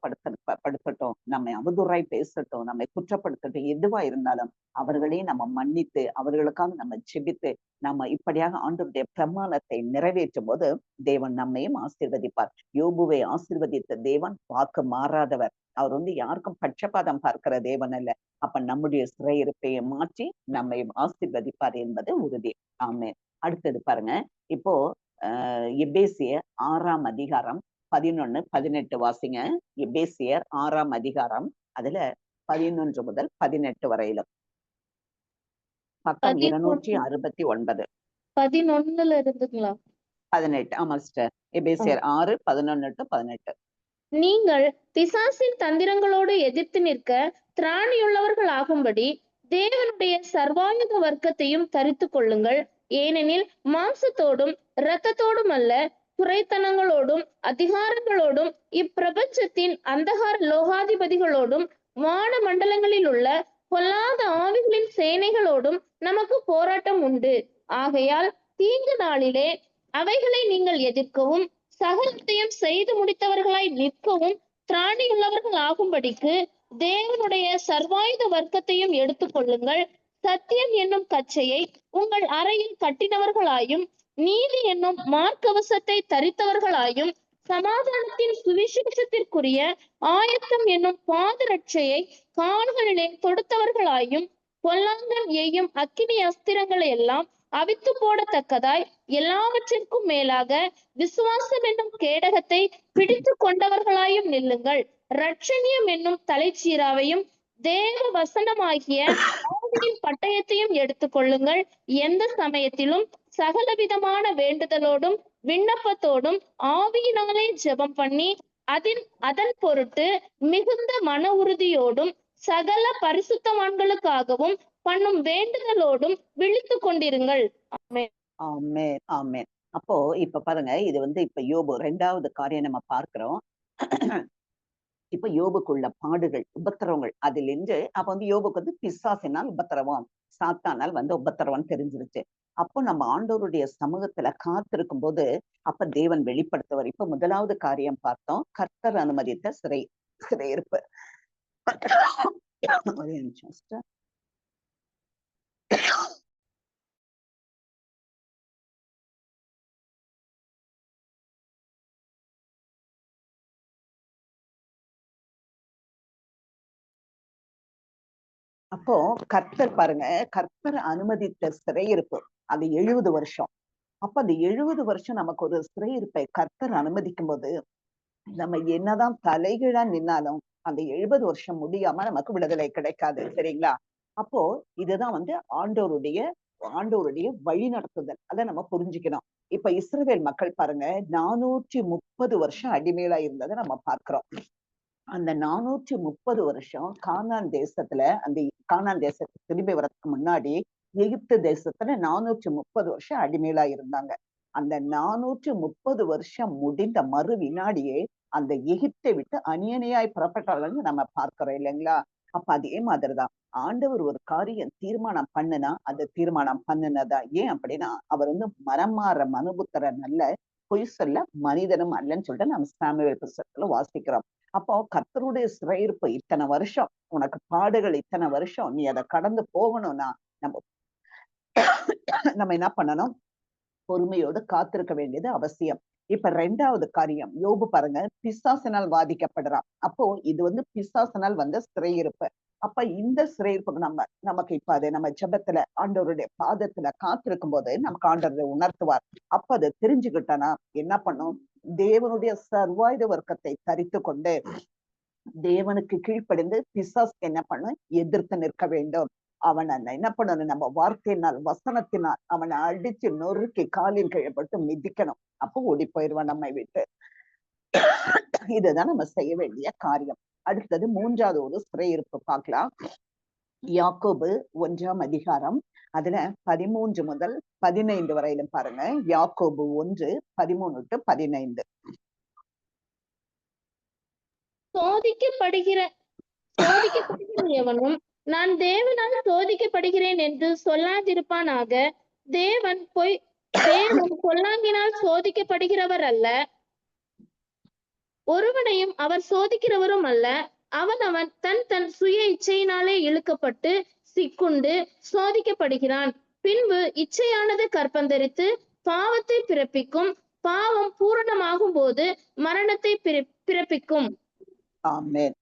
படுத்தட்டும், நம்மை அவதூறாய் பேசட்டும், நம்மை குற்றப்படுத்தட்டும், எதுவா இருந்தாலும் அவர்களே நம்ம மன்னித்து அவர்களுக்காக நம்ம ஜெபித்து நம்ம இப்படியாக ஆண்டவருடைய பிரமாணத்தை நிறைவேற்றும் போது தேவன் நம்மையும் ஆசீர்வதிப்பார். யோபுவை ஆசீர்வதித்த தேவன் வாக்கு மாறாதவர். அவர் வந்து யாருக்கும் பட்சபாதம் பார்க்கிற தேவன் அல்ல. அப்ப நம்முடைய சிறையிருப்பையை மாற்றி நம்மை ஆசீர்வதிப்பார் என்பது உறுதி. ஆமென். அடுத்தது பாருங்க, இப்போ எபேசியர் 6ஆம் அதிகாரம் 11, 18 வாசிங்க. எபேசியர் 6ஆம் அதிகாரம், அதுல 11 முதல் 18 வரையிலும். பக்கம் 269.
11 இருந்துங்களா?
18. ஆமா சிஸ்டர். எபேசியர் 6, 11 to 18.
நீங்கள் பிசாசின் தந்திரங்களோடு எதிர்த்து நிற்க திராணியுள்ளவர்கள் ஆகும்படி தேவனுடைய சர்வாயுத வர்க்கத்தையும் தரித்து கொள்ளுங்கள். ஏனெனில் மாம்சத்தோடும் இரத்தத்தோடும் அல்ல, துரைத்தனங்களோடும் அதிகாரங்களோடும் இப்பிரபஞ்சத்தின் அந்தகார லோகாதிபதிகளோடும் வான மண்டலங்களில் உள்ள பொல்லாத ஆவிகளின் சேனைகளோடும் நமக்கு போராட்டம் உண்டு. ஆகையால் தீங்கு நாளிலே அவைகளை நீங்கள் எதிர்க்கவும் சகலத்தையும் செய்து முடித்தவர்களாய் நிற்கவும் திராணியுள்ளவர்கள் ஆகும்படிக்கு தேவனுடைய சர்வாயுத வர்க்கத்தையும் எடுத்துக்கொள்ளுங்கள். சத்தியம் என்னும் கச்சையை உங்கள் அறையில் கட்டினவர்களாயும் நீதி என்னும் மார்க்கவசத்தை தரித்தவர்களாயும் சமாதானத்தின் சுவிசேஷத்திற்குரிய ஆயத்தம் என்னும் பாதரட்சையை கால்களிலே தொடுத்தவர்களாயும் பொல்லாங்கன் எய்யும் அக்கினி அஸ்திரங்களை எல்லாம் அவித்து போடத்தக்கதாய் எல்லாவற்றிற்கும் மேலாக விசுவாசம் என்னும் கேடகத்தை பிடித்து கொண்டவர்களாயும் நில்லுங்கள். இரட்சணியம் என்னும் தலைச்சீராவையும் தேவ வசனமாகிய ஆவியின் பட்டயத்தையும் எடுத்துக்கொள்ளுங்கள். எந்த சமயத்திலும் சகலவிதமான வேண்டுதலோடும் விண்ணப்பத்தோடும் ஆவியினாலே ஜெபம் பண்ணி அதன் பொருட்டு மிகுந்த மன உறுதியோடும் சகல பரிசுத்தவான்களுக்காகவும் பண்ணும் வேண்டுதலோடும் விழித்து கொண்டிருங்கள். ஆமென்.
ஆமென். ஆமென். அப்போ இப்ப பாருங்க, இது வந்து இப்ப யோபு 2வது காரியம் நம்ம பார்க்கிறோம். இப்ப யோபுக்குள்ள பாடுகள், உபத்திரவங்கள் அதில் இருந்து அப்ப வந்து யோபுக்கு வந்து பிசாசினால் உபத்திரவம், சாத்தானால் வந்து உபத்திரவம் தெரிஞ்சிருச்சு. அப்போ நம்ம ஆண்டவருடைய சமூகத்துல காத்திருக்கும் போது அப்ப தேவன் வெளிப்படுத்துவார். இப்ப 1வது காரியம் பார்த்தோம், கர்த்தர் அனுமதித்த சிறையிருப்பு. ஒரே நிமிஷம் சிஸ்டர். அப்போ கர்த்தர் பாருங்க, கர்த்தர் அனுமதித்த சிறையிருப்பு அது 70 வருஷம். அப்ப அந்த 70 வருஷம் நமக்கு ஒரு சிறையிருப்பை கர்த்தர் அனுமதிக்கும் போது நம்ம என்னதான் தலைகீழா நின்னாலும் அந்த 70 வருஷம் முடியாம நமக்கு விடுதலை கிடைக்காது. சரிங்களா? அப்போ இதுதான் வந்து ஆண்டவருடைய வழி நடத்துதல். அதை நம்ம புரிஞ்சுக்கணும். இப்ப இஸ்ரவேல் மக்கள் பாருங்க, 430 வருஷம் அடிமையில இருந்ததை நம்ம பார்க்கிறோம். அந்த 430 வருஷம் கானான் தேசத்துக்கு திரும்பி வரதுக்கு முன்னாடி எகிப்து தேசத்துல 430 வருஷம் அடிமையிலா இருந்தாங்க. அந்த 430 வருஷம் முடிந்த மறு வினாடியே அந்த எகிப்தை விட்டு அணியணியாய் புறப்பட்டார்கள் நம்ம பார்க்கிறோம் இல்லைங்களா? அப்ப அதே மாதிரிதான் ஆண்டவர் ஒரு காரியம் தீர்மானம் பண்ணுனா அது தீர்மானம் பண்ணுனதா. ஏன் அப்படின்னா அவர் வந்து மரமாற மனுபுத்திரன் அல்ல, பொய் சொல்ல மனிதனும் அல்லன்னு சொல்லிட்டு நம்ம சாமுவேல் புத்தகத்துல வாசிக்கிறோம். அப்போ கர்த்தருடைய சிறையிருப்பு இத்தனை வருஷம், உனக்கு பாடுகள் இத்தனை வருஷம், நீ அதை கடந்து போகணும்னா நம்ம என்ன பண்ணணும்? பொறுமையோடு காத்திருக்க வேண்டியது அவசியம். இப்ப 2வது காரியம், யோபு பாருங்க, பிசாசினால் பாதிக்கப்படுறான். அப்போ இது வந்து பிசாசினால் வந்த சிறையிருப்பு. அப்ப இந்த சிறையிருப்புக்கு நமக்கு இப்ப அது நம்ம ஜெபத்துல ஆண்டவருடைய பாதத்துல காத்திருக்கும் போது நமக்கு ஆண்டவரை உணர்த்துவார். அப்ப அதை தெரிஞ்சுக்கிட்டனா என்ன பண்ணும்? தேவனுடைய சர்வாயுத வர்க்கத்தை தரித்து கொண்டு தேவனுக்கு கீழ்ப்படிந்து பிசாசுக்கு என்ன பண்ணும்? எதிர்த்து நிற்க வேண்டும். அவனை என்ன பண்ணணும், நம்ம வார்த்தையினால் வசனத்தினால் அவனை அடிச்சு நொறுக்கி காலில் கீழப்பட்டு மிதிக்கணும். அப்போ ஓடி போயிடுவான் நம்மை விட்டு. இதுதான் நம்ம செய்ய வேண்டிய காரியம். அடுத்தது 3வது ஒரு சிறையிருப்பு பார்க்கலாம். யாக்கோபு 1ஆம் அதிகாரம், அதுல 13 முதல் 15 வரையிலும் பாருங்க. யாக்கோபு 1:13 to 15.
சோதிக்கப்படுகிற எவனும் நான் தேவனால் சோதிக்கப்படுகிறேன் என்று சொல்லாதிருப்பானாக. தேவன் பொல்லாங்கினால் சோதிக்கப்படுகிறவர் அல்ல, ஒருவனையும் அவர் சோதிக்கிறவரும் அல்ல. அவன் தன் சுய இச்சையினாலே இழுக்கப்பட்டு சிக்குண்டு சோதிக்கப்படுகிறான். பின்பு இச்சையானது கற்பந்தரித்து பாவத்தை பிறப்பிக்கும், பாவம் பூரணமாகும் போது மரணத்தை பிறப்பிக்கும்.
ஆமென்.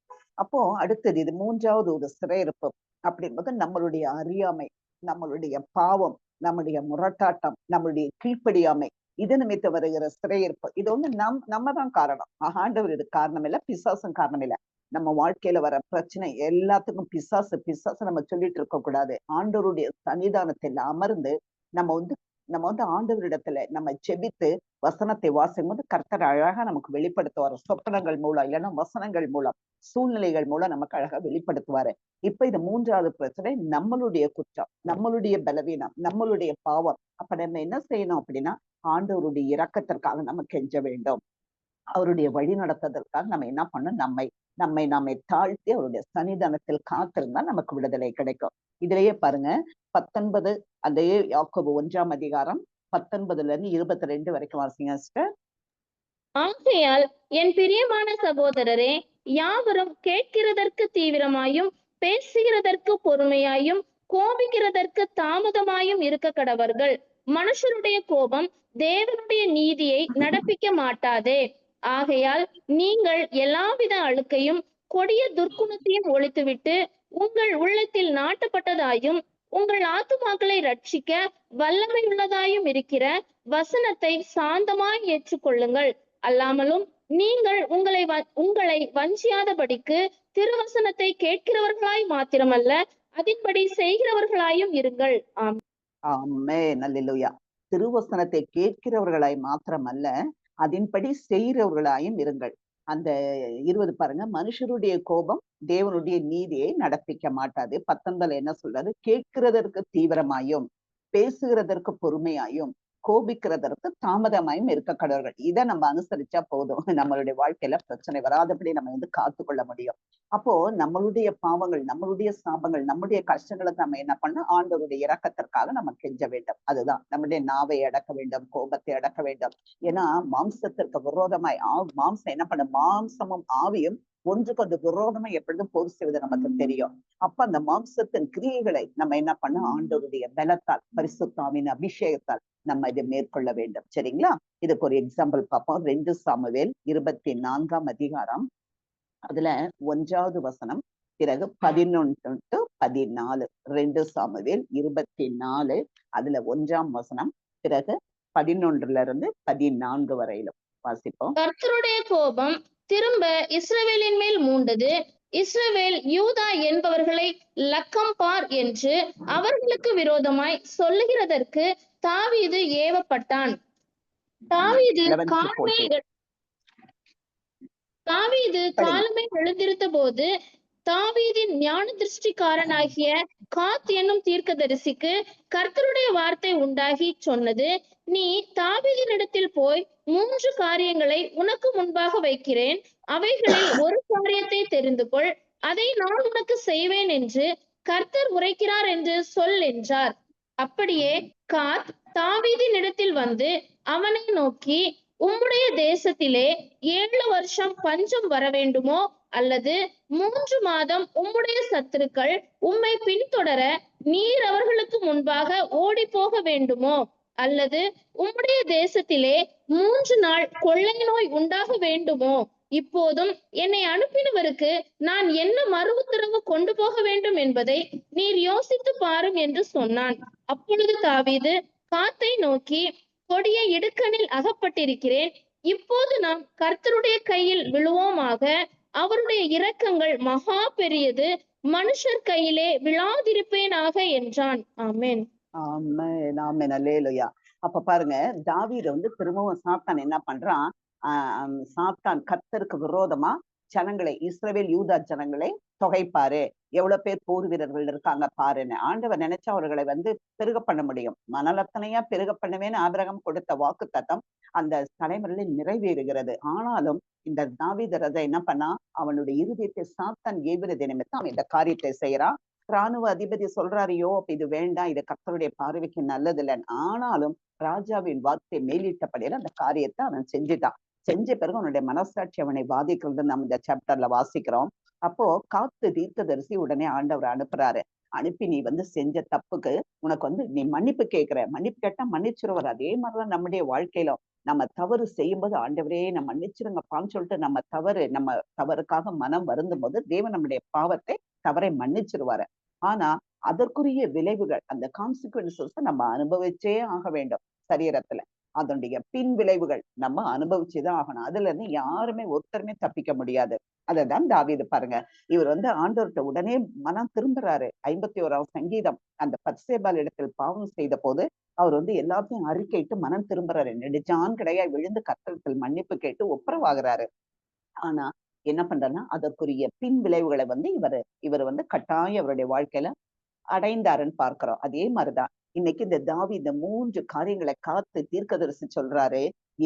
அப்போ அடுத்தது இது 3வது ஒரு சிறையிருப்பு அப்படின்போது நம்மளுடைய அறியாமை, நம்மளுடைய பாவம், நம்முடைய முரட்டாட்டம், நம்மளுடைய கீழ்ப்படியாமை, இது நிமித்த வருகிற சிறையிருப்பு. இது வந்து நம்ம தான் காரணம். ஆண்டவர் இது காரணம் இல்ல, பிசாசும் காரணம் இல்ல. நம்ம வாழ்க்கையில வர பிரச்சனை எல்லாத்துக்கும் பிசாசு நம்ம சொல்லிட்டு இருக்க கூடாது. ஆண்டவருடைய சன்னிதானத்தில் அமர்ந்து நம்ம வந்து ஆண்டவரிடத்துல நம்ம செபித்து வசனத்தை வாசிக்கும் போது கர்த்தர் அழகா நமக்கு வெளிப்படுத்துவாரு. சொப்பனங்கள் மூலம், இல்லைன்னா வசனங்கள் மூலம், சூழ்நிலைகள் மூலம் நமக்கு அழகா வெளிப்படுத்துவாரு. இப்ப இது 3வது பிரச்சனை, நம்மளுடைய குற்றம், நம்மளுடைய பலவீனம், நம்மளுடைய பாவம். அப்ப நம்ம என்ன செய்யணும் அப்படின்னா, ஆண்டவருடைய இரக்கத்திற்காக நம்ம கெஞ்ச வேண்டும். அவருடைய வழி நடத்துவதற்காக நம்ம என்ன பண்ணணும், நம்மை தாழ்த்தி அவருடைய சன்னிதானத்தில் காத்திருந்தா நமக்கு விடுதலை கிடைக்கும். இதுலயே பாருங்க 19, அதே யாக்கோபு 1ஆம் அதிகாரம் 19 to 22 வரைக்கும் வாசிங்க சிஸ்டர்.
ஆகையால் என் பிரியமான சகோதரரே, யாவரும் கேட்கிறதற்கு தீவிரமாயும் பேசுகிறதற்கு பொறுமையாயும் கோபிக்கிறதற்கு தாமதமாயும் இருக்க கடவர்கள். மனுஷருடைய கோபம் தேவனுடைய நீதியை நடப்பிக்க மாட்டாதே. ஆகையால் நீங்கள் எல்லாவித அழுக்கையும் கொடிய துர்க்குணத்தையும் ஒழித்துவிட்டு உங்கள் உள்ளத்தில் நாட்டப்பட்டதாயும் உங்கள் ஆத்துமாக்களை ரட்சிக்க வல்லமை உள்ளதாயும் இருக்கிற வசனத்தை சாந்தமாய் ஏற்றுக்கொள்ளுங்கள். அல்லாமலும் நீங்கள் உங்களை வஞ்சியாதபடிக்கு திருவசனத்தை கேட்கிறவர்களாய் மாத்திரமல்ல, அதின்படி செய்கிறவர்களாயும் இருங்கள்.
ஆமென். அல்லேலூயா. திருவசனத்தை கேட்கிறவர்களாய் மாத்திரமல்ல, அதன்படி செய்கிறவர்களாயும் இருங்கள். அந்த 20 பாருங்க, மனுஷருடைய கோபம் தேவனுடைய நீதியை நடப்பிக்க மாட்டாது. 19 என்ன சொல்றது, கேட்கிறதற்கு தீவிரமாயும் பேசுகிறதற்கு பொறுமையாயும் கோபிக்கிறதற்கு தாமதமாயும் இருக்க கடவர்கள். இதை நம்ம அனுசரிச்சா போதும், நம்மளுடைய வாழ்க்கையில பிரச்சனை வராதபடி நம்ம காத்து கொள்ள முடியும். அப்போ நம்மளுடைய பாவங்கள், நம்மளுடைய சாபங்கள், நம்முடைய கஷ்டங்களை நம்ம என்ன பண்ண, ஆண்டவருடைய இரக்கத்திற்காக நம்ம கெஞ்ச வேண்டும். அதுதான் நம்முடைய நாவை அடக்க வேண்டும், கோபத்தை அடக்க வேண்டும். ஏன்னா மாம்சத்திற்கு விரோதமாய் மாம்சம் என்ன பண்ண, மாம்சமும் ஆவியும் ஒன்றுக்கு விரோதமா எப்பொழுதும் போர் செய்வது நமக்கு தெரியும். அப்ப அந்த மாம்சத்தின் கிரியைகளை நம்ம என்ன பண்ண, ஆண்டவருடைய பலத்தால், பரிசுத்தாவின் அபிஷேகத்தால் நம்ம இதை மேற்கொள்ள வேண்டும். சரிங்களா? இதுக்கு ஒரு எக்ஸாம்பிள் பார்ப்போம். 2 சாமுவேல் 24ஆம் அதிகாரம், அதுல 1வது வசனம், பிறகு 11 to 14. 2 சாமுவேல் 24, அதுல 1ஆம் வசனம், பிறகு 11 to 14 வரையிலும் வாசிப்போம்.
கர்த்தருடைய கோபம் திரும்ப இஸ்ரவேலின் மேல் மூண்டது. இஸ்ரவேல் யூதா என்பவர்களை லக்கம் பார் என்று அவர்களுக்கு விரோதமாய் சொல்லுகிறதற்கு தாவீது ஏவப்பட்டான். தாவீது காலமே எழுந்திருந்த போது தாவீதின் ஞான திருஷ்டிக்காரனாகிய காத் என்னும் தீர்க்கதரிசிக்கு கர்த்தருடைய வார்த்தை உண்டாகி சொன்னது, நீ தாவீதினிடத்தில் போய் 3 காரியங்களை உனக்கு முன்பாக வைக்கிறேன், அவைகளில் ஒரு காரியத்தை தெரிந்து கொள், அதை நான் உனக்கு செய்வேன் என்று கர்த்தர் உரைக்கிறார் என்று சொல் என்றார். அப்படியே காத் தாவீதினிடத்தில் வந்து அவனை நோக்கி, உம்முடைய தேசத்திலே 7 வருஷம் பஞ்சம் வர வேண்டுமோ, அல்லது 3 மாதம் உம்முடைய சத்துருக்கள் உம்மை பின்தொடர நீர் அவர்களுக்கு முன்பாக ஓடி போக வேண்டுமோ, அல்லது உம்முடைய தேசத்திலே 3 நாள் கொள்ளை நோய் உண்டாக வேண்டுமோ? இப்போதும் என்னை அனுப்பினவருக்கு நான் என்ன மறு உத்தரவு கொண்டு போக வேண்டும் என்பதை நீர் யோசித்து பாரும் என்று சொன்னான். அப்பொழுது தாவீது காத்தை நோக்கி, கொடிய இடுக்கணில் அகப்பட்டிருக்கிறேன், இப்போது நாம் கர்த்தருடைய கையில் விழுவோமாக, அவருடைய இரக்கங்கள் மகா பெரியது, மனுஷர் கையிலே விழாதிருப்பேனாக என்றான். ஆமென்.
ஆமென் ஆமென் அல்லேலூயா. அப்ப பாருங்க, தாவீது வந்து திரும்பவும் சாத்தான் என்ன பண்றான், சாத்தான் கர்த்தருக்கு விரோதமா ஜனங்களை, இஸ்ரவேல் யூதா ஜனங்களை தொகைப்பாரு, எவ்வளவு பேர் போர் வீரர்கள் இருக்காங்க பாருன்னு. ஆண்டவர் நினைச்சா அவர்களை வந்து பெருக பண்ண முடியும். மணலத்தனையா பெருக பண்ணுவேன்னு ஆபிரகாம் கொடுத்த வாக்கு தத்தம் அந்த தலைமுறையில நிறைவேறுகிறது. ஆனாலும் இந்த தாவீது ராஜா என்ன பண்ணா, அவனுடைய இருதயத்தை சாத்தான் ஏவுறது நிமித்தம் அவன் இந்த காரியத்தை செய்யறான். ராணுவ அதிபதி சொல்றாரு, யோப் இது வேண்டாம், இது கர்த்தருடைய பார்வைக்கு நல்லது இல்லைன்னு. ஆனாலும் ராஜாவின் வார்த்தை மேலிட்டபடியில அந்த காரியத்தை அவன் செஞ்சுட்டான். செஞ்ச பிறகு அவனுடைய மனசாட்சி அவனை பாதிக்கிறது நம்ம இந்த சாப்டர்ல வாசிக்கிறோம். அப்போ காத்து தீர்க்கதரிசி உடனே ஆண்டவர் அனுப்புறாரு. அனுப்பி நீ வந்து செஞ்ச தப்புக்கு உனக்கு வந்து நீ மன்னிப்பு கேட்கிற, மன்னிப்பு கேட்டா மன்னிச்சிருவார். அதே மாதிரிதான் நம்முடைய வாழ்க்கையில நம்ம தவறு செய்யும்போது ஆண்டவரே நம்ம மன்னிச்சிருங்கப்பான்னு சொல்லிட்டு நம்ம தவறுக்காக மனம் வருந்தும் போது தேவன் நம்முடைய பாவத்தை, தவறை மன்னிச்சிருவாரு. ஆனா அதற்குரிய விளைவுகள், அந்த கான்சிக்வன்சஸ் நம்ம அனுபவிச்சே ஆக வேண்டும் சரீரத்துல. அதனுடைய பின் விளைவுகள் நம்ம அனுபவிச்சுதான் ஆகணும். அதுல இருந்து யாருமே ஒருத்தருமே தப்பிக்க முடியாது. அததான் தாவீது பாருங்க, இவர் வந்து ஆண்டவர்கிட்ட உடனே மனம் திரும்புறாரு. 51ஆம் சங்கீதம், அந்த பத்சேபாள் இடத்தில் பாவம் செய்த போது அவர் வந்து எல்லாத்தையும் அறிக்கையிட்டு மனம் திரும்புறாரு. நெடுஞ்சான் கிடையாய் விழுந்து கர்த்தரிடத்தில் மன்னிப்பு கேட்டு ஒப்புரவாகிறாரு. ஆனா என்ன பண்றேன்னா அதற்குரிய பின் விளைவுகளை வந்து இவர் வந்து கட்டாயம் அவருடைய வாழ்க்கையில அடைந்தாருன்னு பார்க்கிறோம். அதே மாதிரிதான் இன்னைக்கு இந்த தாவீது இந்த 3 காரியங்களை காத்து தீர்க்கதரிசி சொல்றாரு.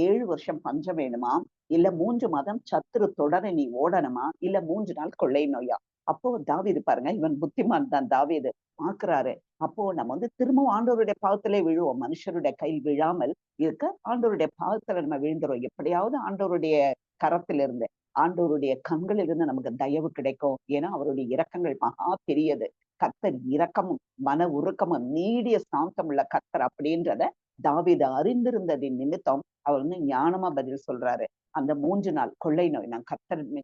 7 வருஷம் பஞ்சம் வேணுமா, இல்ல 3 மாதம் சத்துரு தொடர நீ ஓடணுமா, இல்ல 3 நாள் கொள்ளை நோயா. அப்போ தாவீது பாருங்க, இவன் புத்திமான் தான் தாவீது பாக்குறாரு. அப்போ நம்ம வந்து திரும்பவும் ஆண்டவருடைய பாவத்திலே விழுவோம். மனுஷருடைய கையில் விழாமல் இருக்க ஆண்டவருடைய பாவத்துல நம்ம விழுந்துரும். எப்படியாவது ஆண்டவருடைய கரத்திலிருந்து, ஆண்டவருடைய கண்களிலிருந்து நமக்கு தயவு கிடைக்கும். ஏன்னா அவருடைய இரக்கங்கள் மகா பெரியது. கர்த்தர் இரக்கமும் மன உருக்கமும் நீடிய சாந்தம் உள்ள கர்த்தர் அப்படின்றத தாவீது அறிந்திருந்ததின் நிமித்தம் அவர் வந்து ஞானமா பதில் சொல்றாரு. அந்த 3 நாள் கொள்ளை நோய், நான்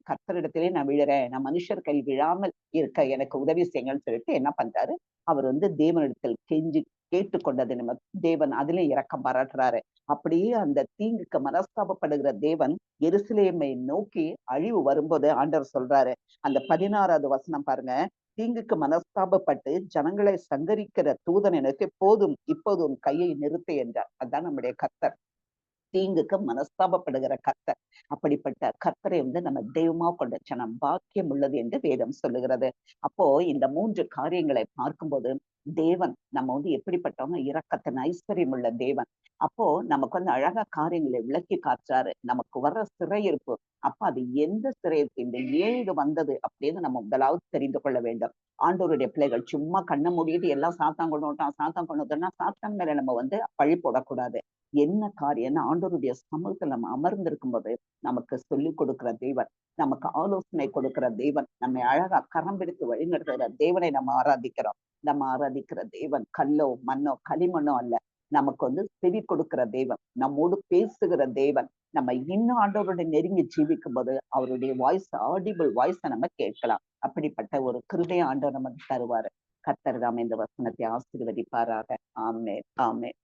கர்த்தரிடத்திலே நான் விழுறேன், நான் மனுஷர் கை விழாமல் இருக்க எனக்கு உதவி செய்யுங்கன்னு சொல்லிட்டு என்ன பண்றாரு, அவர் வந்து தேவனிடத்தில் கெஞ்சி கேட்டுக்கொண்டது நிமித்தம் தேவன் அதுல இரக்கம் பாராட்டுறாரு. அப்படியே அந்த தீங்குக்கு மனஸ்தாபப்படுகிற தேவன் எருசலேமை நோக்கி அழிவு வரும்போது ஆண்டவர் சொல்றாரு, அந்த 16வது வசனம் பாருங்க, தீங்குக்கு மனஸ்தாபப்பட்டு ஜனங்களை சங்கரிக்கிற தூதன் எனக்கு போதும், இப்போது உன் கையை நிறுத்து என்றார். அதான் நம்முடைய கர்த்தர், தீங்குக்கு மனஸ்தாபப்படுகிற கர்த்தர். அப்படிப்பட்ட கர்த்தரை வந்து நம்ம தெய்வமா கொண்ட ஜனம் பாக்கியம் உள்ளது என்று வேதம் சொல்லுகிறது. அப்போ இந்த 3 காரியங்களை பார்க்கும்போது தேவன் நம்ம வந்து எப்படிப்பட்டவங்க, இரக்கத்தின் ஐஸ்வர்யம் உள்ள தேவன். அப்போ நமக்கு வந்து அழகா காரியங்களை விளக்கி காட்டுறாரு. நமக்கு வர்ற சிறையிருப்பு, அப்ப அது எந்த சிறையிருப்பு, இந்த 7 வந்தது அப்படின்னு நம்ம முதலாவது தெரிந்து கொள்ள வேண்டும். ஆண்டவருடைய பிள்ளைகள் சும்மா கண்ணை மூடிட்டு எல்லாம் சாத்தான் கொண்டு வந்துட்டான், சாத்தான் கொண்டு வந்துட்டா சாத்தான் மேல நம்ம வந்து பழி போடக்கூடாது. என்ன காரியம்னா ஆண்டவருடைய சமூகத்தில் நம்ம அமர்ந்திருக்கும் போது நமக்கு சொல்லிக் கொடுக்கிற தேவன், நமக்கு ஆலோசனை கொடுக்கிற தேவன், நம்மை அழகா கரம் பிடித்து வழிநடத்துகிற தேவனை நம்ம ஆராதிக்கிறோம். நம்ம ஆராதிக்கிற தேவன் கல்லோ மண்ணோ களிமண்ணோ அல்ல, நமக்கு வந்து செவி கொடுக்கிற தேவன், நம்மோடு பேசுகிற தேவன். நம்ம இன்னும் ஆண்டவருடைய நெருங்கி ஜீவிக்கும் போது அவருடைய வாய்ஸ், ஆடிபிள் வாய்ஸை நம்ம கேட்கலாம். அப்படிப்பட்ட ஒரு கிருபையை ஆண்டவர் நமக்கு தருவாரு. கர்த்தர் தாம் இந்த வசனத்தை ஆசீர்வதிப்பாராக. ஆமென் ஆமென்.